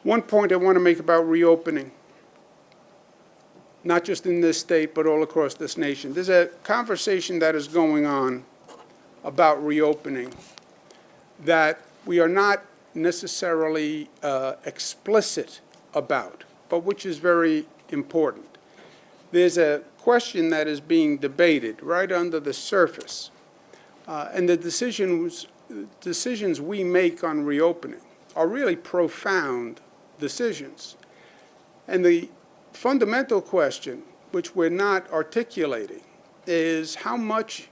One point I want to make about reopening, not just in this state, but all across this nation. There's a conversation that is going on about reopening that we are not necessarily explicit about, but which is very important. There's a question that is being debated right under the surface, and the decisions we make on reopening are really profound decisions. And the fundamental question, which we're not articulating, is how much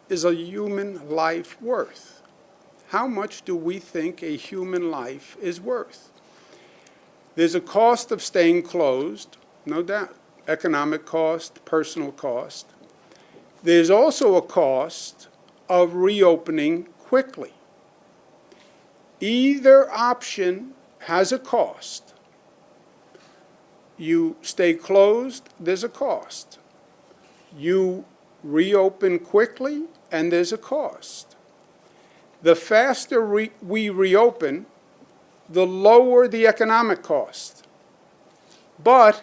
is a human life worth? How much do we think a human life is worth? There's a cost of staying closed, no doubt. Economic cost, personal cost. There's also a cost of reopening quickly. Either option has a cost. You stay closed, there's a cost. You reopen quickly, and there's a cost. The faster we reopen, the lower the economic cost, but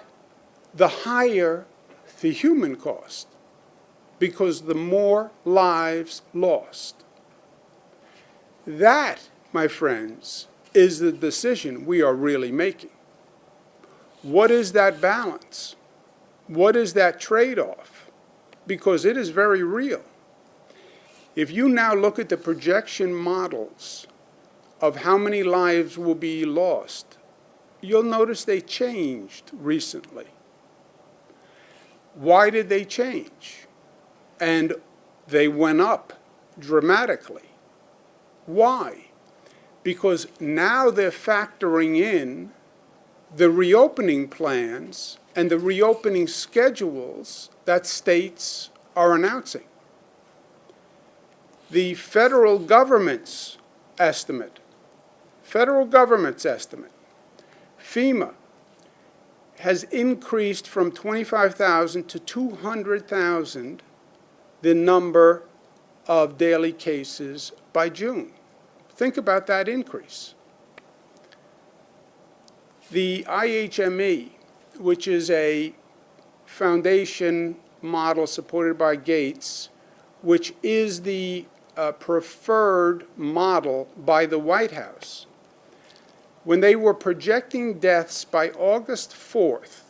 the higher the human cost, because the more lives lost. That, my friends, is the decision we are really making. What is that balance? What is that trade-off? Because it is very real. If you now look at the projection models of how many lives will be lost, you'll notice they changed recently. Why did they change? And they went up dramatically. Why? Because now they're factoring in the reopening plans and the reopening schedules that states are announcing. The federal government's estimate, FEMA, has increased from 25,000 to 200,000 the number of daily cases by June. Think about that increase. The IHME, which is a foundation model supported by Gates, which is the preferred model by the White House, when they were projecting deaths by August 4th,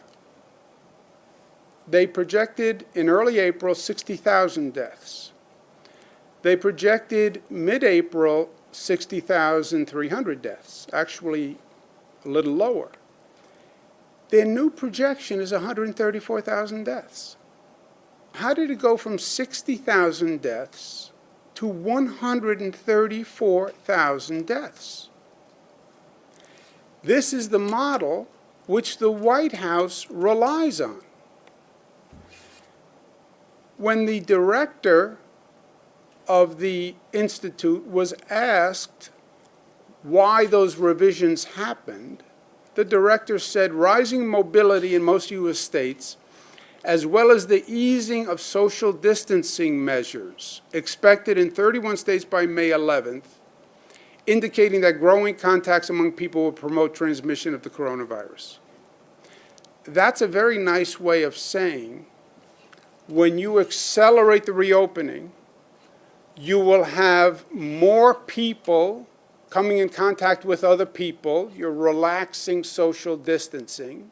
they projected in early April 60,000 deaths. They projected mid-April 60,300 deaths, actually a little lower. Their new projection is 134,000 deaths. How did it go from 60,000 deaths to 134,000 deaths? This is the model which the White House relies on. When the director of the Institute was asked why those revisions happened, the director said rising mobility in most U.S. states, as well as the easing of social distancing measures expected in 31 states by May 11th, indicating that growing contacts among people will promote transmission of the coronavirus. That's a very nice way of saying when you accelerate the reopening, you will have more people coming in contact with other people. You're relaxing social distancing.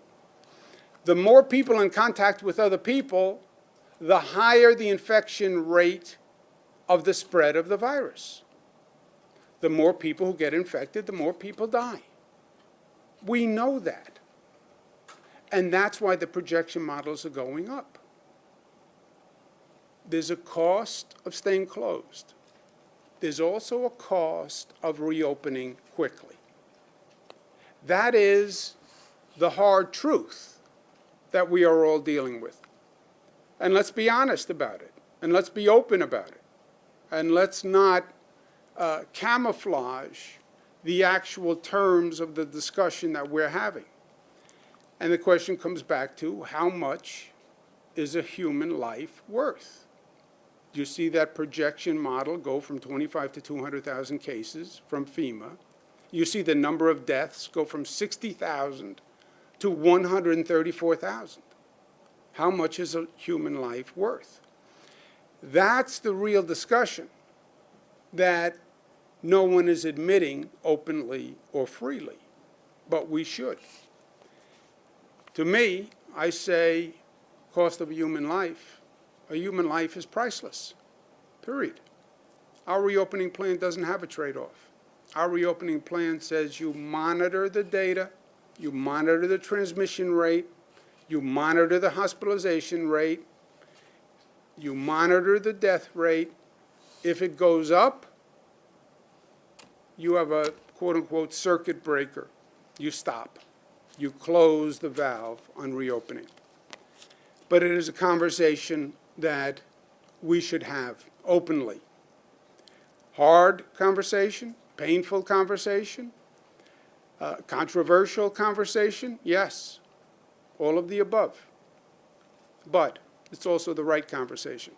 The more people in contact with other people, the higher the infection rate of the spread of the virus. The more people who get infected, the more people die. We know that. And that's why the projection models are going up. There's a cost of staying closed. There's also a cost of reopening quickly. That is the hard truth that we are all dealing with. And let's be honest about it. And let's be open about it. And let's not camouflage the actual terms of the discussion that we're having. And the question comes back to how much is a human life worth? You see that projection model go from 25 to 200,000 cases from FEMA. You see the number of deaths go from 60,000 to 134,000. How much is a human life worth? That's the real discussion that no one is admitting openly or freely, but we should. To me, I say cost of a human life is priceless, period. Our reopening plan doesn't have a trade-off. Our reopening plan says you monitor the data, you monitor the transmission rate, you monitor the hospitalization rate, you monitor the death rate. If it goes up, you have a quote-unquote circuit breaker. You stop. You close the valve on reopening. But it is a conversation that we should have openly. Hard conversation, painful conversation, controversial conversation, yes, all of the above. But it's also the right conversation.